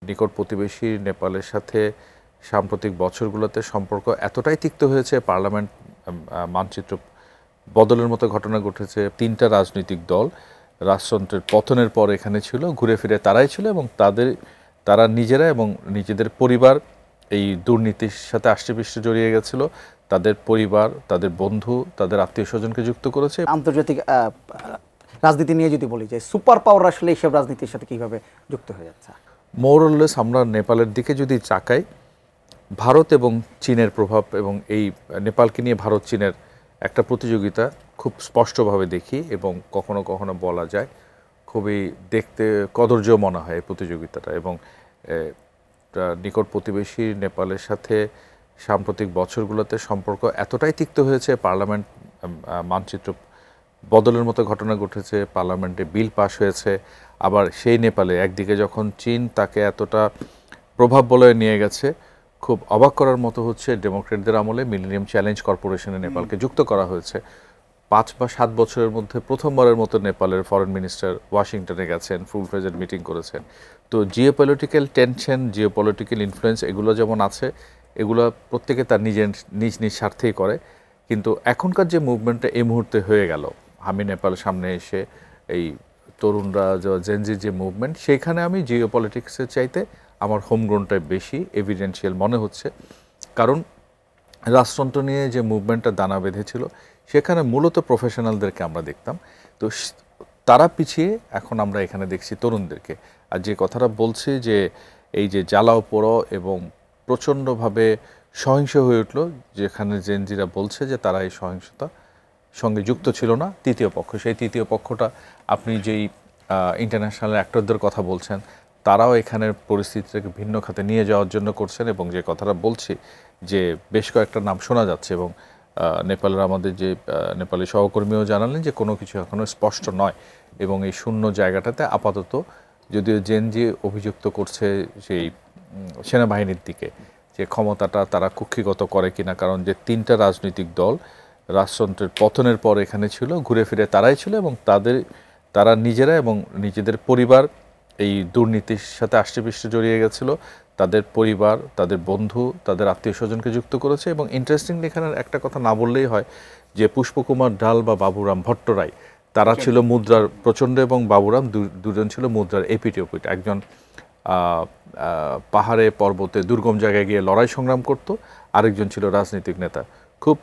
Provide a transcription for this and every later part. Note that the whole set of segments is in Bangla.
নিকট প্রতিবেশী নেপালের সাথে সাম্প্রতিক বছরগুলোতে সম্পর্ক এতটাই তিক্ত হয়েছে, পার্লামেন্ট মানচিত্র বদলের মতো ঘটনা ঘটেছে। তিনটা রাজনৈতিক দল রাজতন্ত্রের পতনের পর এখানে ছিল, ঘুরে ফিরে তারাই ছিল এবং তারা নিজেরা এবং নিজেদের পরিবার এই দুর্নীতির সাথে আষ্টেপৃষ্ঠে জড়িয়ে গেছিল। তাদের পরিবার, তাদের বন্ধু, তাদের আত্মীয় স্বজনকে যুক্ত করেছে। আন্তর্জাতিক রাজনীতি নিয়ে যদি বলি যে সুপার পাওয়ার আসলে এইসব রাজনীতির সাথে কিভাবে যুক্ত হয়ে যাচ্ছে? মোরলেস আমরা নেপালের দিকে যদি তাকাই, ভারত এবং চীনের প্রভাব এবং এই নেপালকে নিয়ে ভারত চীনের একটা প্রতিযোগিতা খুব স্পষ্টভাবে দেখি এবং কখনো কখনো বলা যায় খুবই দেখতে কদর্য মনে হয় এই প্রতিযোগিতাটা। এবং নিকট প্রতিবেশী নেপালের সাথে সাম্প্রতিক বছরগুলোতে সম্পর্ক এতটাই তিক্ত হয়েছে, পার্লামেন্ট মানচিত্র বদলের মতো ঘটনা ঘটেছে, পার্লামেন্টে বিল পাস হয়েছে। আবার সেই নেপালে একদিকে যখন চীন তাকে এতটা প্রভাব বলয়ে নিয়ে গেছে, খুব অবাক করার মতো হচ্ছে ডেমোক্রেটদের আমলে মিলেনিয়াম চ্যালেঞ্জ কর্পোরেশনে নেপালকে যুক্ত করা হয়েছে। 5 বা 7 বছরের মধ্যে প্রথমবারের মতো নেপালের ফরেন মিনিস্টার ওয়াশিংটনে গেছেন, ফুল ফ্লেজেড মিটিং করেছেন। তো জিওপলিটিক্যাল টেনশন, জিওপলিটিক্যাল ইনফ্লুয়েন্স এগুলো যেমন আছে, এগুলো প্রত্যেকে তার নিজ নিজ স্বার্থেই করে। কিন্তু এখনকার যে মুভমেন্টটা এই মুহূর্তে হয়ে গেল, আমি নেপালের সামনে এসে এই তরুণরা জেনজির যে মুভমেন্ট, সেইখানে আমি জিওপলিটিক্সের চাইতে আমার হোমগ্রাউন্ডটাই বেশি এভিডেন্সিয়াল মনে হচ্ছে। কারণ রাজতন্ত্র নিয়ে যে মুভমেন্টটা দানা বেঁধেছিল, সেখানে মূলত প্রফেশনালদেরকে আমরা দেখতাম। তো তারা পিছিয়ে এখন আমরা এখানে দেখছি তরুণদেরকে। আর যে কথাটা বলছি যে এই যে জ্বালাও পোড়ো এবং প্রচণ্ডভাবে সহিংস হয়ে উঠল, যেখানে জেনজিরা বলছে যে তারা এই সহিংসতা সঙ্গে যুক্ত ছিল না তৃতীয় পক্ষ। সেই তৃতীয় পক্ষটা আপনি যেই ইন্টারন্যাশনাল অ্যাক্টরদের কথা বলছেন, তারাও এখানের পরিস্থিতিটাকে ভিন্ন খাতে নিয়ে যাওয়ার জন্য করছেন। এবং যে কথাটা বলছি যে বেশ কয়েকটা নাম শোনা যাচ্ছে এবং নেপালের আমাদের যে নেপালি সহকর্মীও জানালেন যে কোনো কিছু এখনও স্পষ্ট নয়। এবং এই শূন্য জায়গাটাতে আপাতত যদিও জেনজি অভিযুক্ত করছে সেই সেনাবাহিনীর দিকে যে ক্ষমতাটা তারা কুক্ষিগত করে কিনা, কারণ যে তিনটা রাজনৈতিক দল রাজতন্ত্রের পতনের পর এখানে ছিল, ঘুরে ফিরে তারাই ছিল এবং তারা নিজেরা এবং নিজেদের পরিবার এই দুর্নীতির সাথে আষ্টেপৃষ্ঠে জড়িয়ে গেছিল। তাদের পরিবার, তাদের বন্ধু, তাদের আত্মীয় স্বজনকে যুক্ত করেছে। এবং ইন্টারেস্টিংলি এখানে একটা কথা না বললেই হয় যে পুষ্পকুমার ডাল বা বাবুরাম ভট্টরায়, তারা ছিল মুদ্রার প্রচণ্ড এবং বাবুরাম দুজন ছিল মুদ্রার এপিট ওপিট। একজন পাহাড়ে পর্বতে দুর্গম জায়গায় গিয়ে লড়াই সংগ্রাম করত, আরেকজন ছিল রাজনৈতিক নেতা। খুব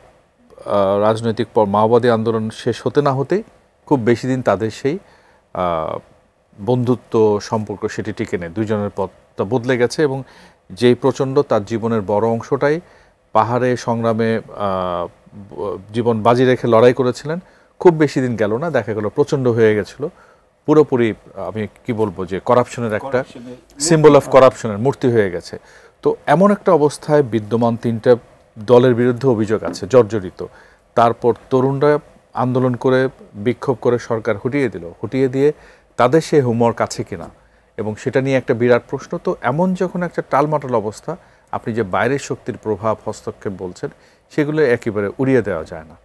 রাজনৈতিক মাওবাদী আন্দোলন শেষ হতে না হতেই খুব বেশি দিন তাদের সেই বন্ধুত্ব সম্পর্ক সেটি টিকে নেয়, দুইজনের পথটা বদলে গেছে। এবং যেই প্রচণ্ড তার জীবনের বড় অংশটাই পাহাড়ে সংগ্রামে জীবন বাজি রেখে লড়াই করেছিলেন, খুব বেশি দিন গেল না, দেখা গেল প্রচণ্ড হয়ে গেছিল, পুরোপুরি আমি কি বলবো যে করাপশনের একটা সিম্বল অফ করাপশনের মূর্তি হয়ে গেছে। তো এমন একটা অবস্থায় বিদ্যমান তিনটা দলের বিরুদ্ধে অভিযোগ আছে জর্জরিত। তারপর তরুণরা আন্দোলন করে বিক্ষোভ করে সরকার হটিয়ে দিয়ে তাদের সেই হোমওয়ার্ক আছে কিনা এবং সেটা নিয়ে একটা বিরাট প্রশ্ন। তো এমন যখন একটা টালমাটাল অবস্থা, আপনি যে বাইরের শক্তির প্রভাব হস্তক্ষেপ বলছেন, সেগুলো একেবারে উড়িয়ে দেওয়া যায় না।